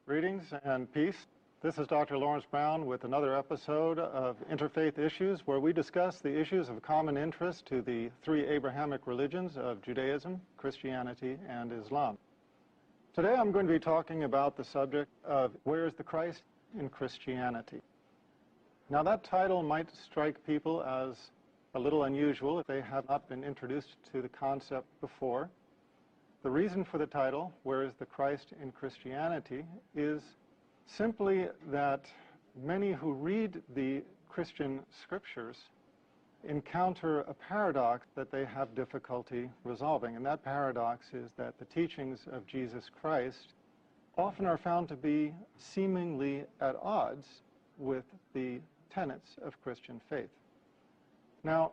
Greetings and peace. This is Dr. Lawrence Brown with another episode of Interfaith Issues, where we discuss the issues of common interest to the three Abrahamic religions of Judaism, Christianity, and Islam. Today I'm going to be talking about the subject of where is the Christ in Christianity. Now that title might strike people as a little unusual if they have not been introduced to the concept before. The reason for the title, Where is the Christ in Christianity, is simply that many who read the Christian scriptures encounter a paradox that they have difficulty resolving. And that paradox is that the teachings of Jesus Christ often are found to be seemingly at odds with the tenets of Christian faith. Now,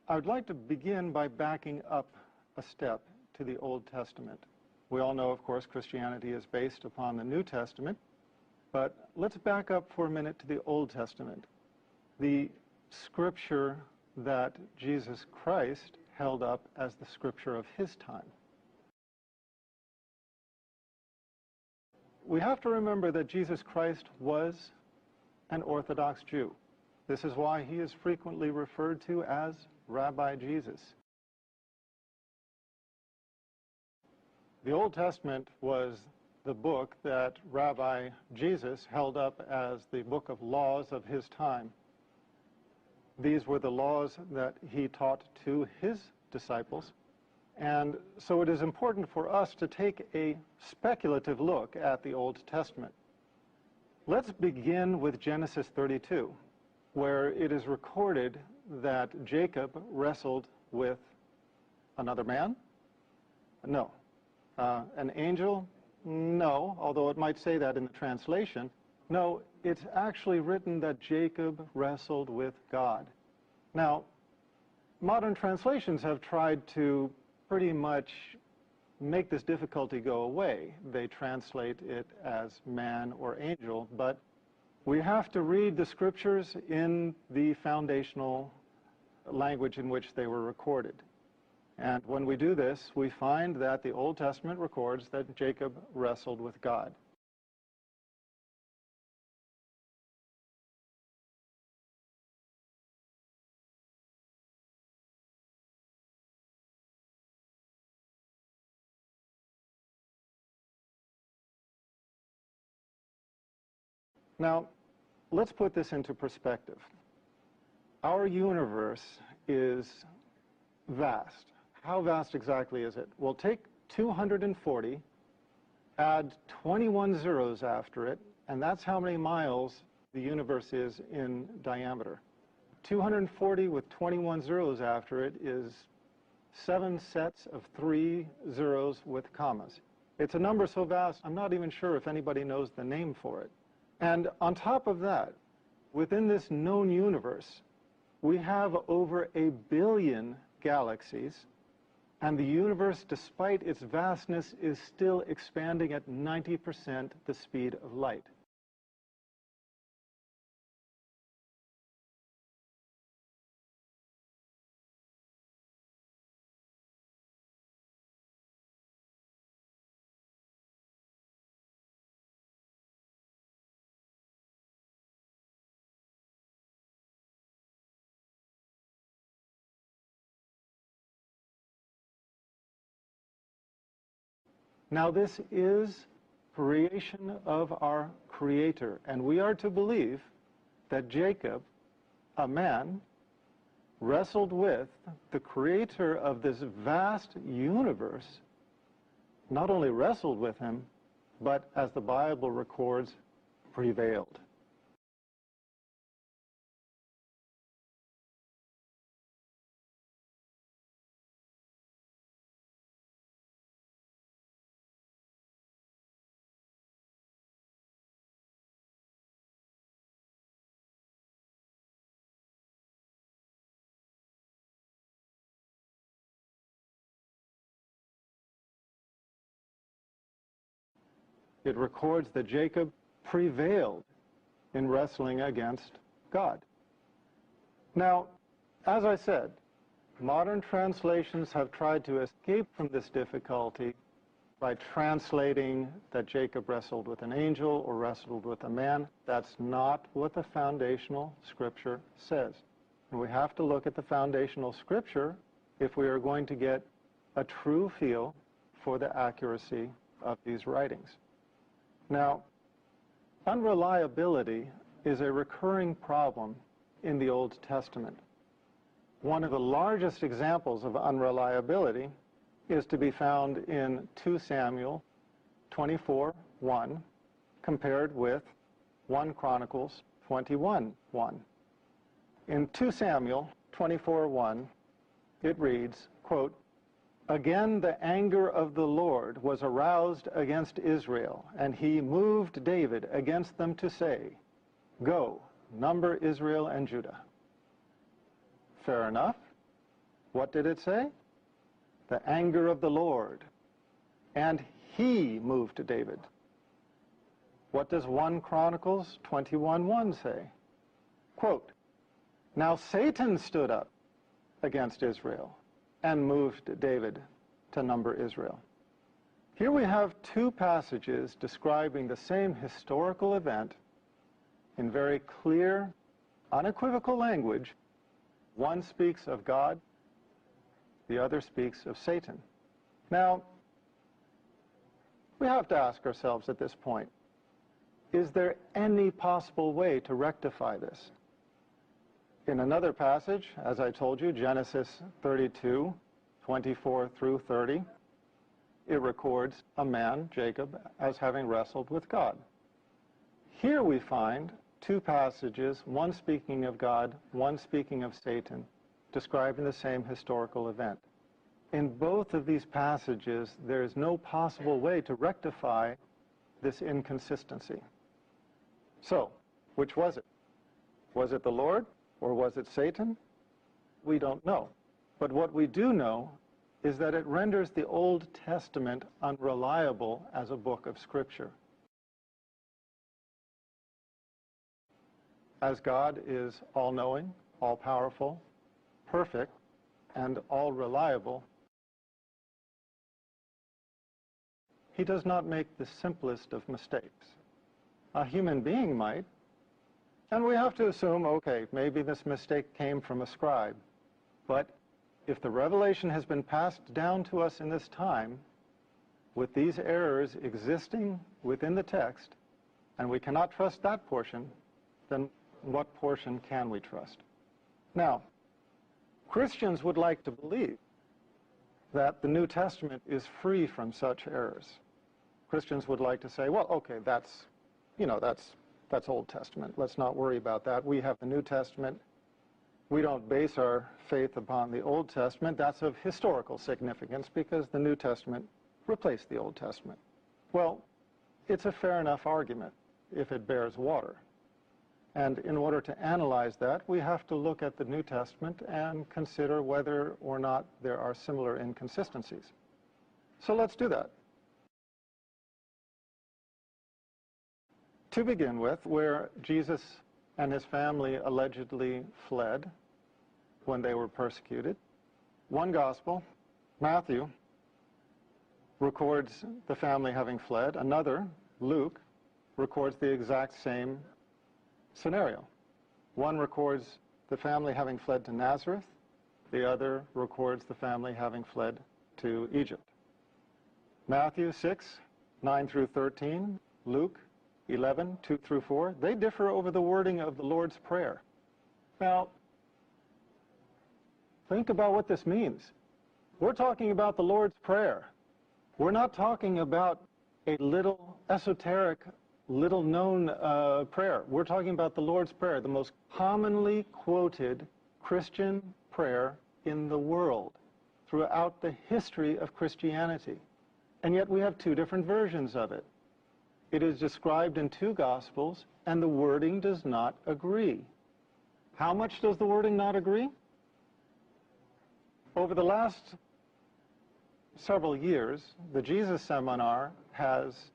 I would like to begin by backing up a step to the Old Testament. We all know, of course, Christianity is based upon the New Testament, but let's back up for a minute to the Old Testament, the scripture that Jesus Christ held up as the scripture of his time. We have to remember that Jesus Christ was an Orthodox Jew. This is why he is frequently referred to as Rabbi Jesus. The Old Testament was the book that Rabbi Jesus held up as the book of laws of his time. These were the laws that he taught to his disciples. And so it is important for us to take a speculative look at the Old Testament. Let's begin with Genesis 32, where it is recorded that Jacob wrestled with another man? No. An angel? No, although it might say that in the translation. No, it's actually written that Jacob wrestled with God. Now, modern translations have tried to pretty much make this difficulty go away. They translate it as man or angel, but we have to read the scriptures in the foundational language in which they were recorded. And when we do this, we find that the Old Testament records that Jacob wrestled with God. Now, let's put this into perspective. Our universe is vast. How vast exactly is it? Well, take 240, add 21 zeros after it, and that's how many miles the universe is in diameter. 240 with 21 zeros after it is 7 sets of 3 zeros with commas. It's a number so vast, I'm not even sure if anybody knows the name for it. And on top of that, within this known universe, we have over 1 billion galaxies, and the universe, despite its vastness, is still expanding at 90% the speed of light. Now this is creation of our Creator, and we are to believe that Jacob, a man, wrestled with the Creator of this vast universe, not only wrestled with him, but as the Bible records, prevailed. It records that Jacob prevailed in wrestling against God. Now, as I said, modern translations have tried to escape from this difficulty by translating that Jacob wrestled with an angel or wrestled with a man. That's not what the foundational Scripture says. And we have to look at the foundational Scripture if we are going to get a true feel for the accuracy of these writings. Now, unreliability is a recurring problem in the Old Testament. One of the largest examples of unreliability is to be found in 2 Samuel 24:1, compared with 1 Chronicles 21:1. In 2 Samuel 24:1, it reads, quote, "Again the anger of the Lord was aroused against Israel, and he moved David against them to say, 'Go, number Israel and Judah.'" Fair enough. What did it say? The anger of the Lord, and he moved David. What does 1 Chronicles 21:1 say? Quote, "Now Satan stood up against Israel and moved David to number Israel." Here we have 2 passages describing the same historical event in very clear, unequivocal language. One speaks of God, the other speaks of Satan. Now, we have to ask ourselves at this point, is there any possible way to rectify this? In another passage, as I told you, Genesis 32:24 through 30, it records a man, Jacob, as having wrestled with God. Here we find 2 passages, one speaking of God, one speaking of Satan, describing the same historical event. In both of these passages, there is no possible way to rectify this inconsistency. So, which was it? Was it the Lord or was it Satan? We don't know. But what we do know is that it renders the Old Testament unreliable as a book of Scripture. As God is all-knowing, all-powerful, perfect, and all-reliable, he does not make the simplest of mistakes. A human being might, and we have to assume, okay, maybe this mistake came from a scribe. But if the revelation has been passed down to us in this time, with these errors existing within the text, and we cannot trust that portion, then what portion can we trust? Now, Christians would like to believe that the New Testament is free from such errors. Christians would like to say, well, okay, that's Old Testament. Let's not worry about that. We have the New Testament. We don't base our faith upon the Old Testament. That's of historical significance because the New Testament replaced the Old Testament. Well, it's a fair enough argument if it bears water. And in order to analyze that, we have to look at the New Testament and consider whether or not there are similar inconsistencies. So let's do that. To begin with, where Jesus and his family allegedly fled when they were persecuted, one gospel, Matthew, records the family having fled. Another, Luke, records the exact same scenario. One records the family having fled to Nazareth. The other records the family having fled to Egypt. Matthew 6:9 through 13, Luke 11:2 through 4, they differ over the wording of the Lord's Prayer. Now, think about what this means. We're talking about the Lord's Prayer. We're not talking about a little esoteric, little-known prayer. We're talking about the Lord's Prayer, the most commonly quoted Christian prayer in the world throughout the history of Christianity. And yet we have 2 different versions of it. It is described in 2 Gospels, and the wording does not agree. How much does the wording not agree? Over the last several years, the Jesus Seminar has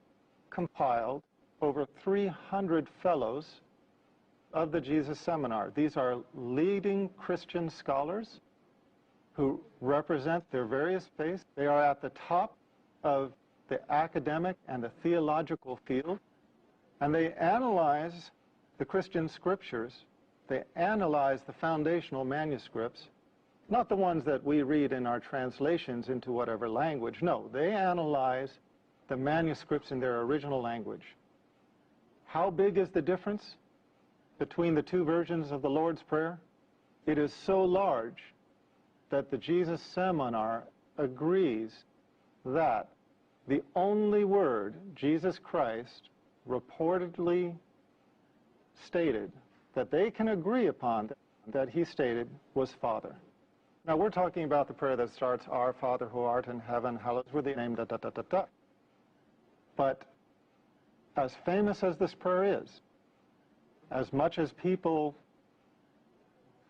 compiled over 300 fellows of the Jesus Seminar. These are leading Christian scholars who represent their various faiths. They are at the top of the academic and the theological field, and they analyze the Christian scriptures. They analyze the foundational manuscripts, not the ones that we read in our translations into whatever language. No, they analyze the manuscripts in their original language. How big is the difference between the two versions of the Lord's Prayer? It is so large that the Jesus Seminar agrees that the only word Jesus Christ reportedly stated that they can agree upon that he stated was Father. Now we're talking about the prayer that starts, Our Father who art in heaven, hallowed be thy name, da da da da da. But as famous as this prayer is, as much as people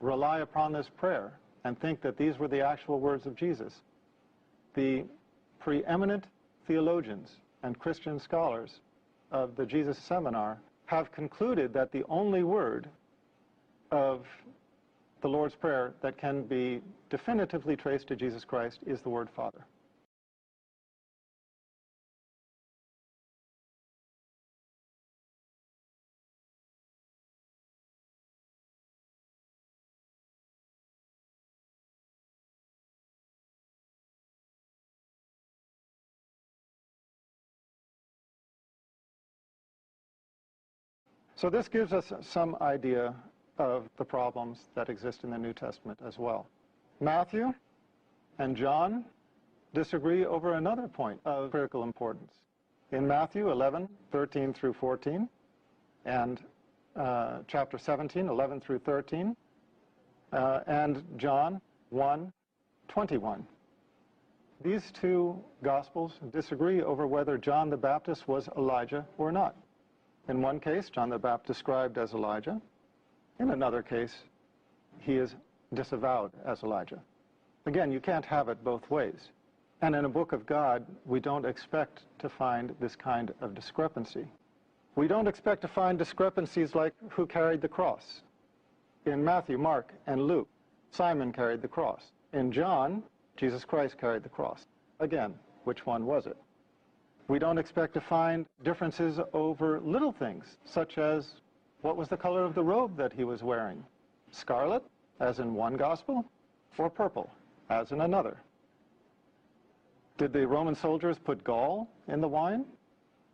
rely upon this prayer and think that these were the actual words of Jesus, the preeminent theologians and Christian scholars of the Jesus Seminar have concluded that the only word of the Lord's Prayer that can be definitively traced to Jesus Christ is the word Father. So this gives us some idea of the problems that exist in the New Testament as well. Matthew and John disagree over another point of critical importance. In Matthew 11, 13 through 14, and chapter 17, 11 through 13, and John 1, 21. These two Gospels disagree over whether John the Baptist was Elijah or not. In one case, John the Baptist described as Elijah. In another case, he is disavowed as Elijah. Again, you can't have it both ways. And in a book of God, we don't expect to find this kind of discrepancy. We don't expect to find discrepancies like who carried the cross. In Matthew, Mark, and Luke, Simon carried the cross. In John, Jesus Christ carried the cross. Again, which one was it? We don't expect to find differences over little things, such as what was the color of the robe that he was wearing? Scarlet, as in one gospel, or purple, as in another? Did the Roman soldiers put gall in the wine,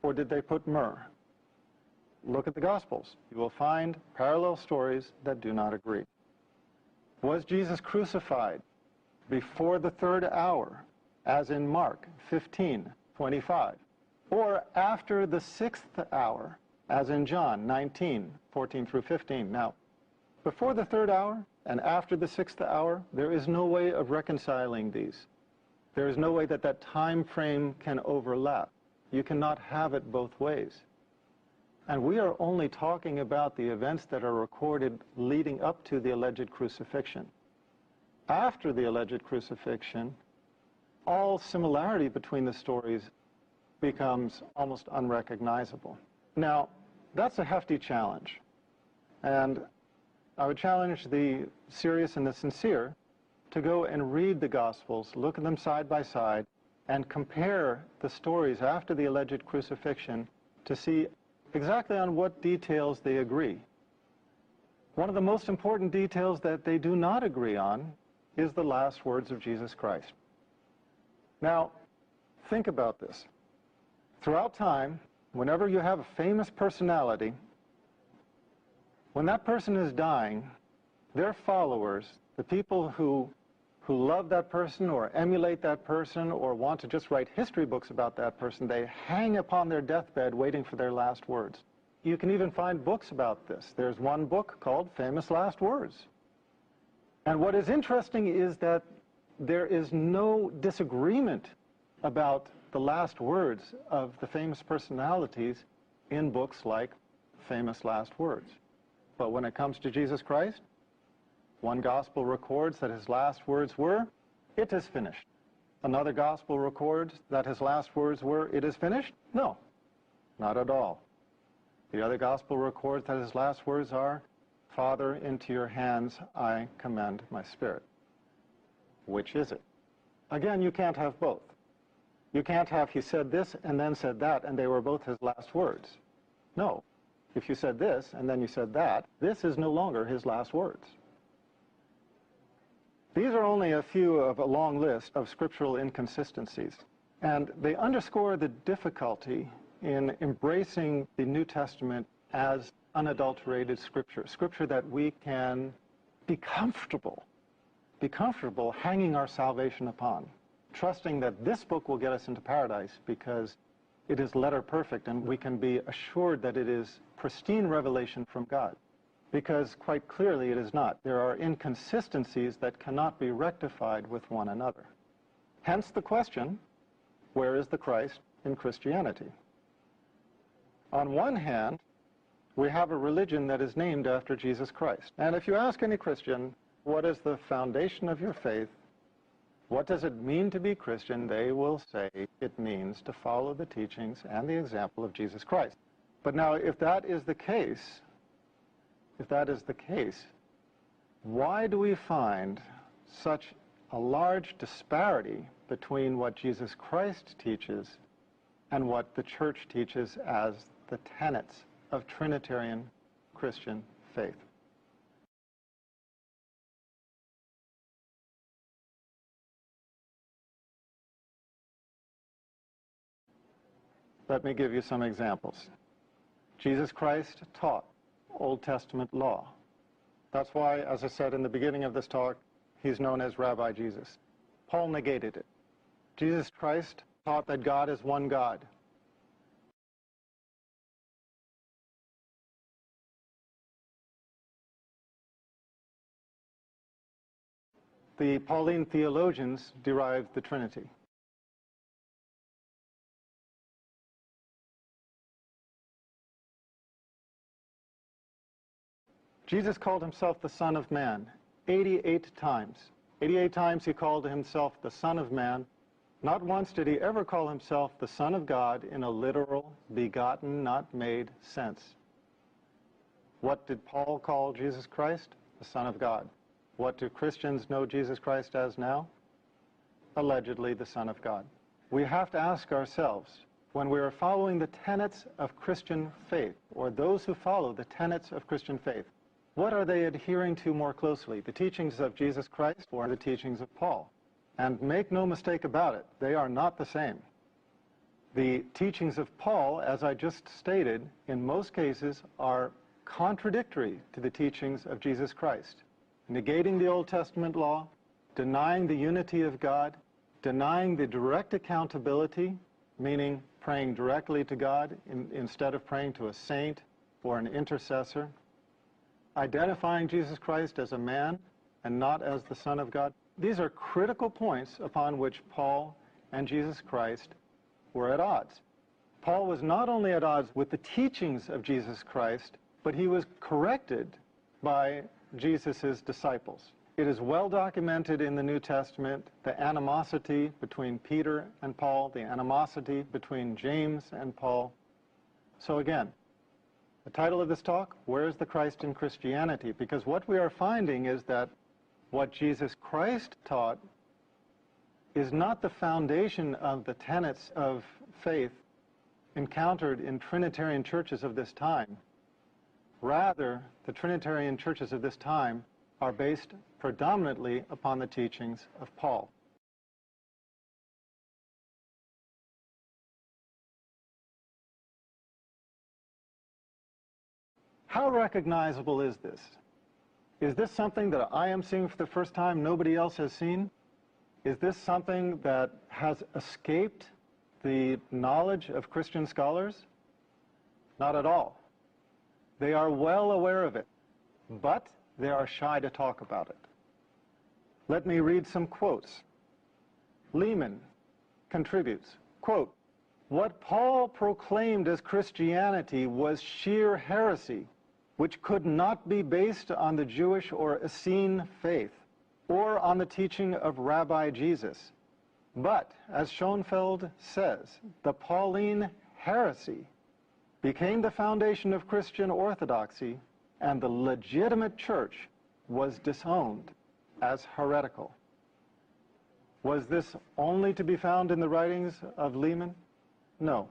or did they put myrrh? Look at the Gospels. You will find parallel stories that do not agree. Was Jesus crucified before the third hour, as in Mark 15:25, or after the sixth hour, as in John 19, 14 through 15. Now, before the third hour and after the sixth hour, there is no way of reconciling these. There is no way that that time frame can overlap. You cannot have it both ways. And we are only talking about the events that are recorded leading up to the alleged crucifixion. After the alleged crucifixion, all similarity between the stories becomes almost unrecognizable. Now, that's a hefty challenge. And I would challenge the serious and the sincere to go and read the Gospels, look at them side by side, and compare the stories after the alleged crucifixion to see exactly on what details they agree. One of the most important details that they do not agree on is the last words of Jesus Christ. Now, think about this. Throughout time, whenever you have a famous personality, when that person is dying, their followers, the people who love that person or emulate that person or want to just write history books about that person, they hang upon their deathbed waiting for their last words. You can even find books about this. There's one book called Famous Last Words. And what is interesting is that there is no disagreement about the last words of the famous personalities in books like Famous Last Words. But when it comes to Jesus Christ, one gospel records that his last words were, "It is finished." Another gospel records that his last words were, "It is finished." No, not at all. The other gospel records that his last words are, "Father, into your hands I commend my spirit." Which is it? Again, you can't have both. You can't have he said this and then said that and they were both his last words. No. If you said this and then you said that, this is no longer his last words. These are only a few of a long list of scriptural inconsistencies, and they underscore the difficulty in embracing the New Testament as unadulterated scripture, scripture that we can be comfortable hanging our salvation upon, trusting that this book will get us into paradise because it is letter perfect and we can be assured that it is pristine revelation from God. Because quite clearly it is not. There are inconsistencies that cannot be rectified with one another. Hence the question, where is the Christ in Christianity? On one hand, we have a religion that is named after Jesus Christ. And if you ask any Christian, what is the foundation of your faith? What does it mean to be Christian? They will say it means to follow the teachings and the example of Jesus Christ. But now, if that is the case, why do we find such a large disparity between what Jesus Christ teaches and what the church teaches as the tenets of Trinitarian Christian faith? Let me give you some examples. Jesus Christ taught Old Testament law. That's why, as I said in the beginning of this talk, he's known as Rabbi Jesus. Paul negated it. Jesus Christ taught that God is one God. The Pauline theologians derived the Trinity. Jesus called himself the Son of Man 88 times. 88 times he called himself the Son of Man. Not once did he ever call himself the Son of God in a literal, begotten, not made sense. What did Paul call Jesus Christ? The Son of God. What do Christians know Jesus Christ as now? Allegedly the Son of God. We have to ask ourselves, when we are following the tenets of Christian faith, or those who follow the tenets of Christian faith, what are they adhering to more closely, the teachings of Jesus Christ or the teachings of Paul? And make no mistake about it, they are not the same. The teachings of Paul, as I just stated, in most cases are contradictory to the teachings of Jesus Christ, negating the Old Testament law, denying the unity of God, denying the direct accountability, meaning praying directly to God instead of praying to a saint or an intercessor, identifying Jesus Christ as a man and not as the Son of God. These are critical points upon which Paul and Jesus Christ were at odds. Paul was not only at odds with the teachings of Jesus Christ, but he was corrected by Jesus' disciples. It is well documented in the New Testament, the animosity between Peter and Paul, the animosity between James and Paul. So again, the title of this talk, Where is the Christ in Christianity? Because what we are finding is that what Jesus Christ taught is not the foundation of the tenets of faith encountered in Trinitarian churches of this time. Rather, the Trinitarian churches of this time are based predominantly upon the teachings of Paul. How recognizable is this? Is this something that I am seeing for the first time nobody else has seen? Is this something that has escaped the knowledge of Christian scholars? Not at all. They are well aware of it, but they are shy to talk about it. Let me read some quotes. Lehman contributes, quote, "What Paul proclaimed as Christianity was sheer heresy, which could not be based on the Jewish or Essene faith, or on the teaching of Rabbi Jesus. But, as Schoenfeld says, the Pauline heresy became the foundation of Christian orthodoxy, and the legitimate church was disowned as heretical." Was this only to be found in the writings of Lehman? No.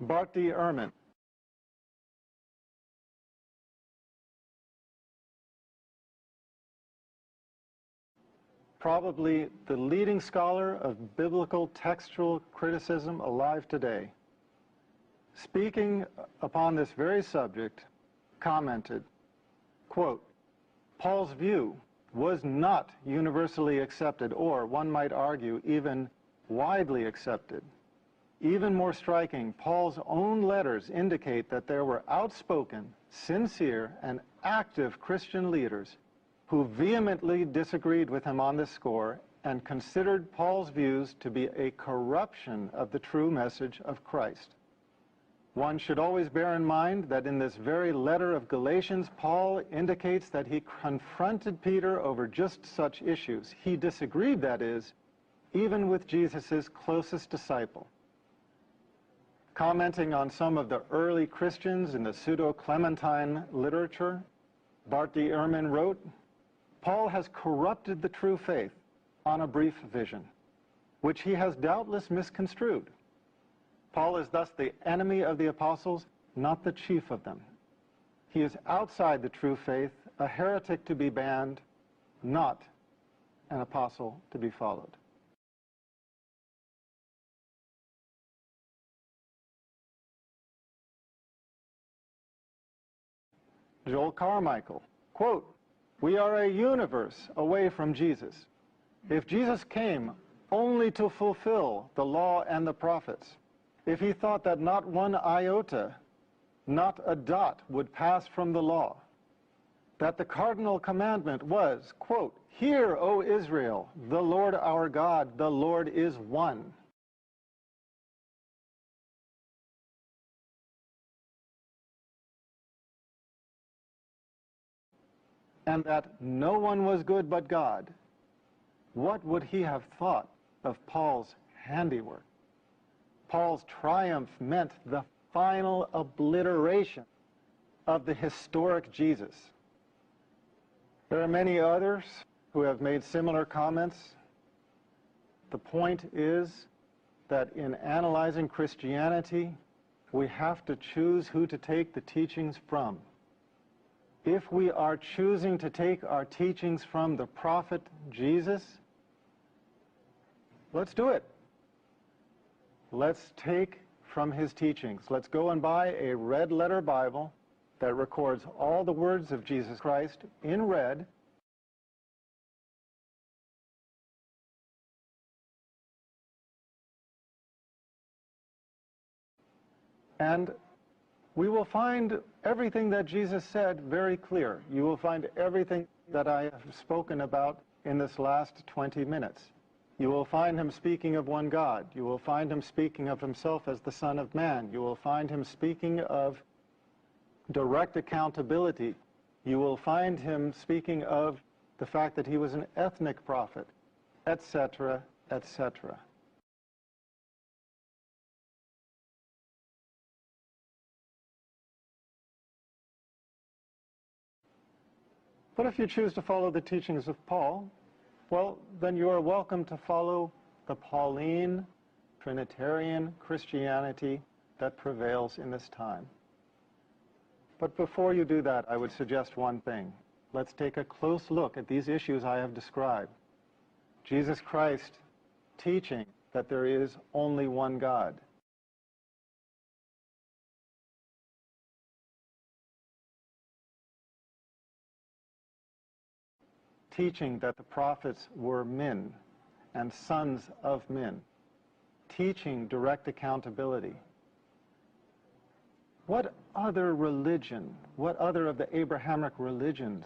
Bart D. Ehrman, probably the leading scholar of biblical textual criticism alive today, speaking upon this very subject, commented, quote, Paul's view was not universally accepted, or one might argue even widely accepted. Even more striking, Paul's own letters indicate that there were outspoken, sincere, and active Christian leaders who vehemently disagreed with him on this score and considered Paul's views to be a corruption of the true message of Christ. One should always bear in mind that in this very letter of Galatians, Paul indicates that he confronted Peter over just such issues. He disagreed, that is, even with Jesus' closest disciple. Commenting on some of the early Christians in the pseudo-Clementine literature, Bart D. Ehrman wrote, Paul has corrupted the true faith on a brief vision, which he has doubtless misconstrued. Paul is thus the enemy of the apostles, not the chief of them. He is outside the true faith, a heretic to be banned, not an apostle to be followed. Joel Carmichael, quote, we are a universe away from Jesus. If Jesus came only to fulfill the law and the prophets, if he thought that not one iota, not a dot would pass from the law, that the cardinal commandment was, quote, hear, O Israel, the Lord our God, the Lord is one. And that no one was good but God, what would he have thought of Paul's handiwork? Paul's triumph meant the final obliteration of the historic Jesus. There are many others who have made similar comments. The point is that in analyzing Christianity, we have to choose who to take the teachings from. If we are choosing to take our teachings from the prophet Jesus, let's do it. Let's take from his teachings. Let's go and buy a red letter Bible that records all the words of Jesus Christ in red. And we will find everything that Jesus said very clear. You will find everything that I have spoken about in this last 20 minutes. You will find him speaking of one God. You will find him speaking of himself as the Son of Man. You will find him speaking of direct accountability. You will find him speaking of the fact that he was an ethnic prophet, etc., etc. But if you choose to follow the teachings of Paul, well, then you are welcome to follow the Pauline, Trinitarian Christianity that prevails in this time. But before you do that, I would suggest one thing. Let's take a close look at these issues I have described. Jesus Christ teaching that there is only one God. Teaching that the prophets were men and sons of men. Teaching direct accountability. What other religion, what other of the Abrahamic religions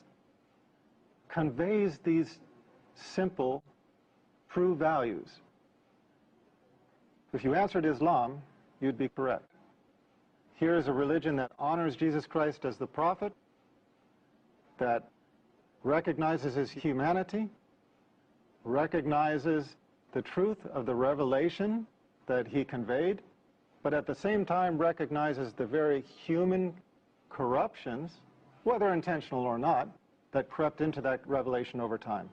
conveys these simple, true values? If you answered Islam, you'd be correct. Here is a religion that honors Jesus Christ as the prophet, that recognizes his humanity, recognizes the truth of the revelation that he conveyed, but at the same time recognizes the very human corruptions, whether intentional or not, that crept into that revelation over time.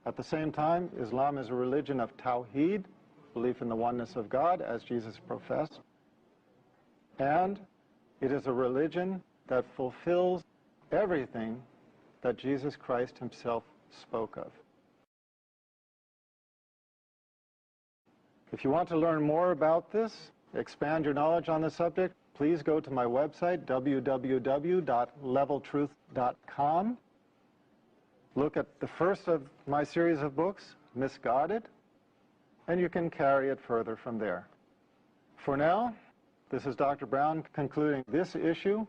At the same time, Islam is a religion of Tawheed, belief in the oneness of God, as Jesus professed. And it is a religion that fulfills everything that Jesus Christ himself spoke of. If you want to learn more about this, expand your knowledge on the subject, please go to my website, www.leveltruth.com. Look at the first of my series of books, Misguided, and you can carry it further from there. For now, this is Dr. Brown concluding this issue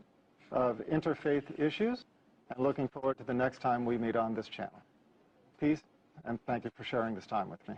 of Interfaith Issues, and looking forward to the next time we meet on this channel. Peace, and thank you for sharing this time with me.